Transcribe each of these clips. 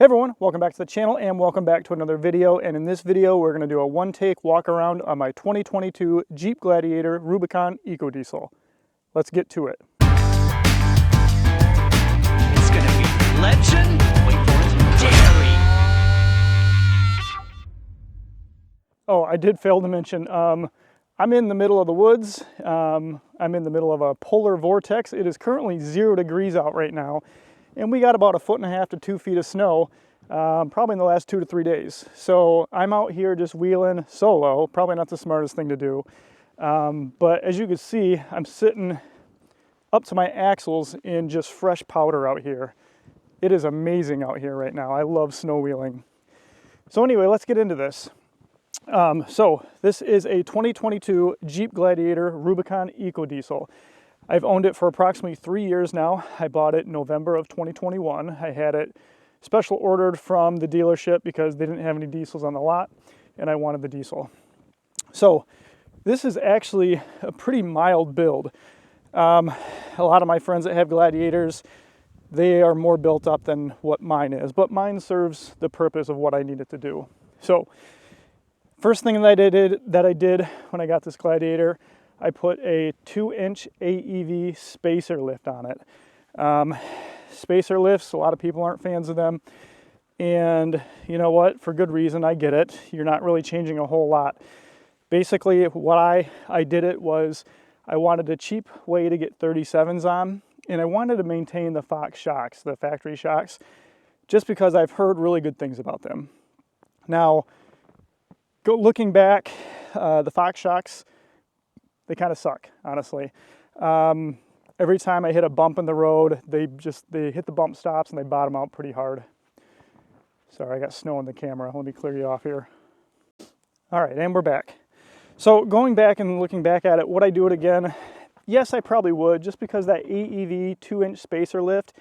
Hey everyone, welcome back to the channel and welcome back to another video. And in this video, we're going to do a one-take walk around on my 2022 Jeep Gladiator Rubicon EcoDiesel. Let's get to it. It's going to be legend. Wait for it. Dairy. Oh, I did fail to mention, I'm in the middle of the woods. I'm in the middle of a polar vortex. It is currently 0 degrees out right now. And we got about 1.5 feet to 2 feet of snow, probably in the last 2 to 3 days. So I'm out here just wheeling solo, probably not the smartest thing to do. But as you can see, I'm sitting up to my axles in just fresh powder out here. It is amazing out here right now. I love snow wheeling. So anyway, let's get into this. So this is a 2022 Jeep Gladiator Rubicon EcoDiesel. I've owned it for approximately 3 years now. I bought it in November of 2021. I had it special ordered from the dealership because they didn't have any diesels on the lot and I wanted the diesel. So this is actually a pretty mild build. A lot of my friends that have Gladiators, they are more built up than what mine is, but mine serves the purpose of what I need it to do. So first thing that I did when I got this Gladiator, I put a 2-inch AEV spacer lift on it. Spacer lifts, a lot of people aren't fans of them. And you know what, for good reason, I get it. You're not really changing a whole lot. Basically, what I did it was, I wanted a cheap way to get 37s on, and I wanted to maintain the Fox shocks, the factory shocks, just because I've heard really good things about them. Now, looking back, the Fox shocks, they kind of suck, honestly. Every time I hit a bump in the road, they hit the bump stops and they bottom out pretty hard. Sorry, I got snow in the camera. Let me clear you off here. All right, and we're back. So going back and looking back at it, would I do it again? Yes, I probably would, just because that AEV 2-inch spacer lift,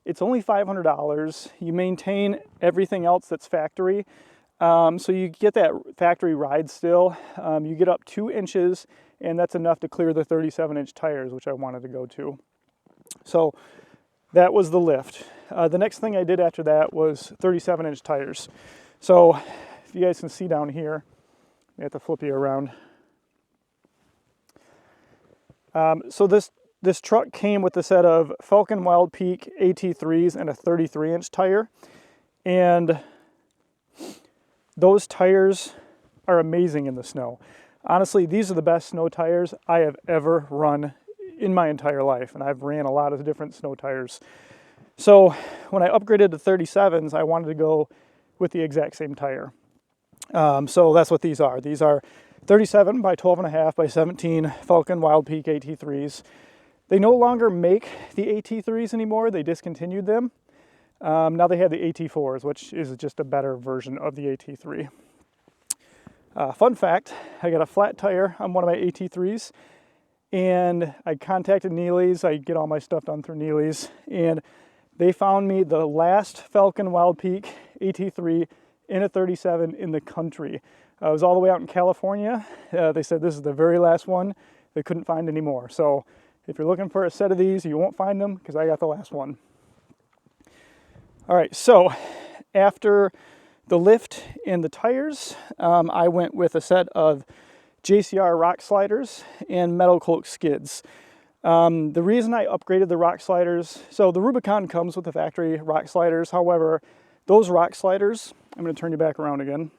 it's only $500. You maintain everything else that's factory. So you get that factory ride still. You get up 2 inches, and that's enough to clear the 37-inch tires, which I wanted to go to. So that was the lift. The next thing I did after that was 37-inch tires. So if you guys can see down here, I have to flip you around. So this truck came with a set of Falcon Wild Peak AT3s and a 33-inch tire. And those tires are amazing in the snow. Honestly, these are the best snow tires I have ever run in my entire life, and I've ran a lot of different snow tires. So when I upgraded to 37s, I wanted to go with the exact same tire. So that's what these are. These are 37 by 12.5 by 17 Falcon Wild Peak AT3s. They no longer make the AT3s anymore. They discontinued them. Now they have the AT4s, which is just a better version of the AT3. Fun fact, I got a flat tire on one of my AT3s, and I contacted Neely's. I get all my stuff done through Neely's, and they found me the last Falcon Wild Peak AT3 in a 37 in the country. I was all the way out in California. They said this is the very last one. They couldn't find any more. So if you're looking for a set of these, you won't find them because I got the last one. All right, so after the lift and the tires, I went with a set of JCR rock sliders and metal cloak skids. The reason I upgraded the rock sliders, so the Rubicon comes with the factory rock sliders. However, those rock sliders, I'm going to turn you back around again.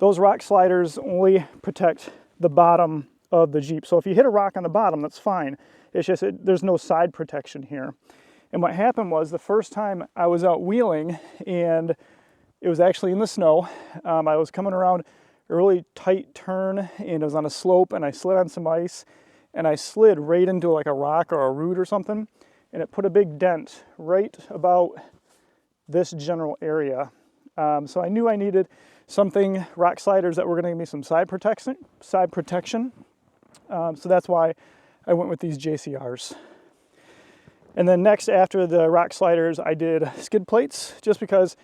Those rock sliders only protect the bottom of the Jeep. So if you hit a rock on the bottom, that's fine. It's just there's no side protection here. And what happened was the first time I was out wheeling, and it was actually in the snow. I was coming around a really tight turn, and it was on a slope, and I slid on some ice, and I slid right into like a rock or a root or something, and it put a big dent right about this general area. So I knew I needed something, rock sliders that were going to give me some side protection. So that's why I went with these JCRs. And then next, after the rock sliders, I did skid plates, just because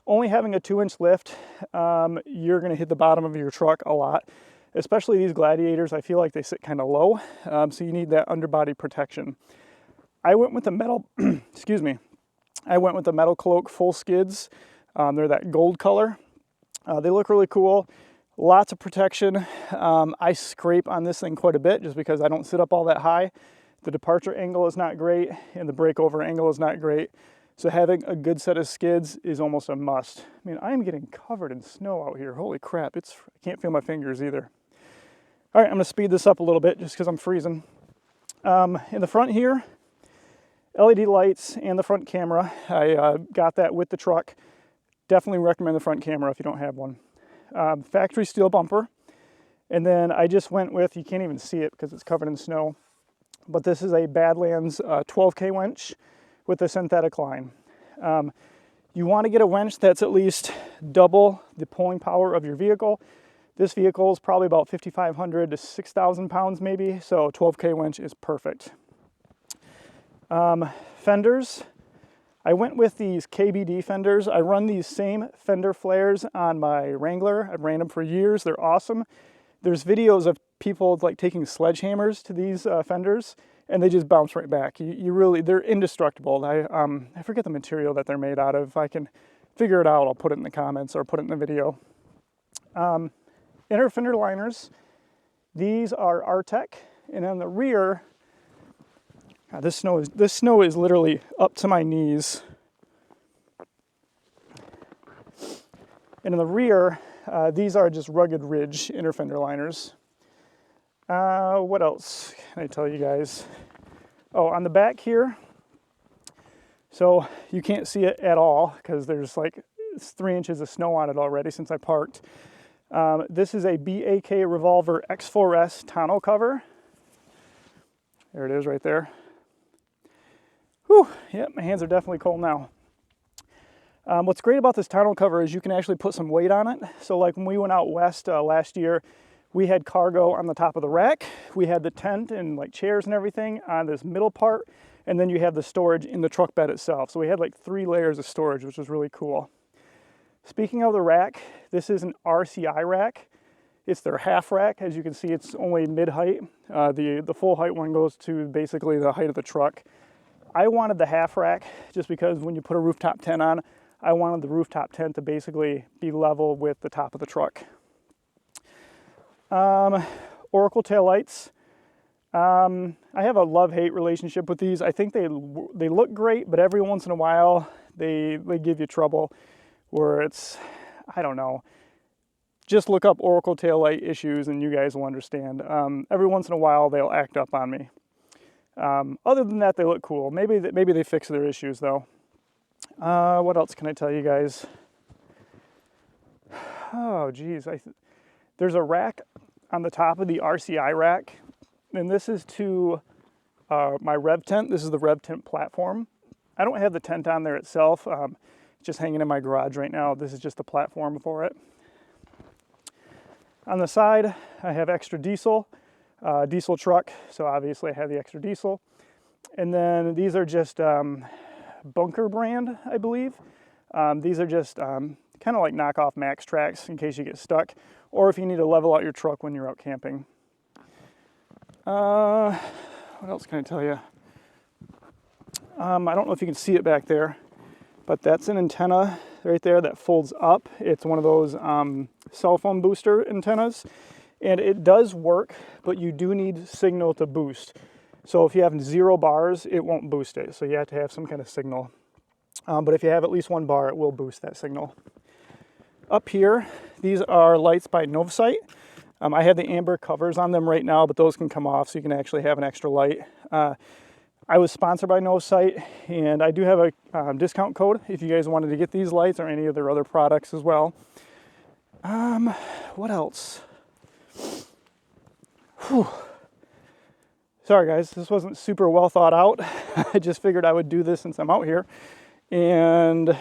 only having a 2-inch lift, you're going to hit the bottom of your truck a lot. Especially these Gladiators, I feel like they sit kind of low, so you need that underbody protection. I went with the metal, excuse me, I went with the Metal Cloak full skids. They're that gold color. They look really cool. Lots of protection. I scrape on this thing quite a bit just because I don't sit up all that high. The departure angle is not great and the breakover angle is not great. So having a good set of skids is almost a must. I mean, I'm getting covered in snow out here. Holy crap, I can't feel my fingers either. All right, I'm gonna speed this up a little bit just because I'm freezing. In the front here, LED lights and the front camera. I got that with the truck. Definitely recommend the front camera if you don't have one. Factory steel bumper. And then I just went with, you can't even see it because it's covered in snow, but this is a Badlands 12K winch with a synthetic line. You want to get a winch that's at least double the pulling power of your vehicle. This vehicle is probably about 5,500 to 6,000 pounds maybe, so 12K winch is perfect. Fenders. I went with these KBD fenders. I run these same fender flares on my Wrangler. I've ran them for years. They're awesome. There's videos of people like taking sledgehammers to these fenders and they just bounce right back. They're indestructible. I forget the material that they're made out of. If I can figure it out, I'll put it in the comments or put it in the video. Inner fender liners. These are Artec, and on the rear, God, this snow is literally up to my knees. And in the rear, these are just Rugged Ridge inner fender liners. What else can I tell you guys? Oh, on the back here, so you can't see it at all because there's like 3 inches of snow on it already since I parked. This is a BAK Revolver X4S tonneau cover. There it is right there. Whew, yep, my hands are definitely cold now. What's great about this tonneau cover is you can actually put some weight on it. So like when we went out west last year, we had cargo on the top of the rack. We had the tent and like chairs and everything on this middle part. And then you have the storage in the truck bed itself. So we had like 3 layers of storage, which was really cool. Speaking of the rack, this is an RCI rack. It's their half rack. As you can see, it's only mid-height. The full height one goes to basically the height of the truck. I wanted the half rack just because when you put a rooftop tent on, I wanted the rooftop tent to basically be level with the top of the truck. Oracle taillights. I have a love-hate relationship with these. I think they look great, but every once in a while they give you trouble where it's, I don't know. Just look up Oracle taillight issues and you guys will understand. Every once in a while they'll act up on me. Other than that, they look cool. Maybe they fix their issues though. What else can I tell you guys? Oh geez, there's a rack on the top of the RCI rack, and this is to my rev tent. This is the rev tent platform. I don't have the tent on there itself. It's just hanging in my garage right now. This is just the platform for it. On the side, I have extra diesel, diesel truck. So obviously I have the extra diesel. And then these are just Bunker brand, I believe. These are just kind of like knockoff Max Tracks in case you get stuck or if you need to level out your truck when you're out camping. What else can I tell you? I don't know if you can see it back there, but that's an antenna right there that folds up. It's one of those cell phone booster antennas, and it does work, but you do need signal to boost. So if you have 0 bars, it won't boost it. So you have to have some kind of signal. But if you have at least 1 bar, it will boost that signal. Up here, these are lights by Novasight. I have the amber covers on them right now, but those can come off so you can actually have an extra light. I was sponsored by Novasight, and I do have a discount code if you guys wanted to get these lights or any of their other products as well. What else? Whew. Sorry guys, this wasn't super well thought out. I just figured I would do this since I'm out here. And,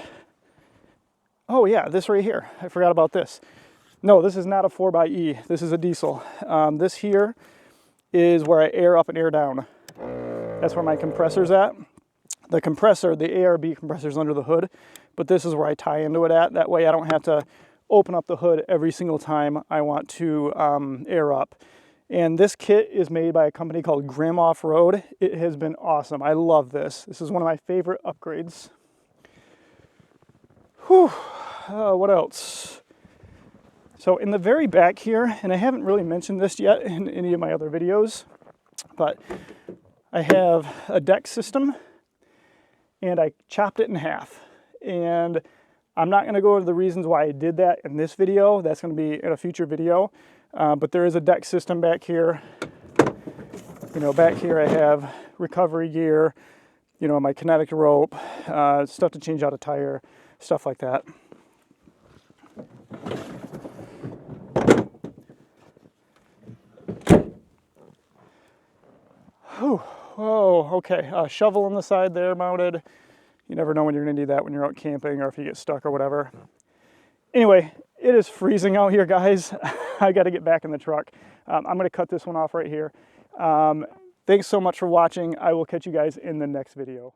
oh yeah, this right here. I forgot about this. No, this is not a 4xe. This is a diesel. This here is where I air up and air down. That's where my compressor's at. The compressor, the ARB compressor's under the hood, but this is where I tie into it at. That way I don't have to open up the hood every single time I want to air up. And this kit is made by a company called Grimm Off-Road. It has been awesome. I love this. This is one of my favorite upgrades. Whew. What else? So in the very back here, and I haven't really mentioned this yet in any of my other videos, but I have a deck system and I chopped it in half. And I'm not going to go into the reasons why I did that in this video. That's going to be in a future video. But there is a deck system back here. You know, back here I have recovery gear, you know, my kinetic rope, stuff to change out a tire, stuff like that. Whew. Whoa, okay, shovel on the side there mounted. You never know when you're gonna need that when you're out camping or if you get stuck or whatever. Anyway, it is freezing out here, guys. I gotta get back in the truck. I'm gonna cut this one off right here. Thanks so much for watching. I will catch you guys in the next video.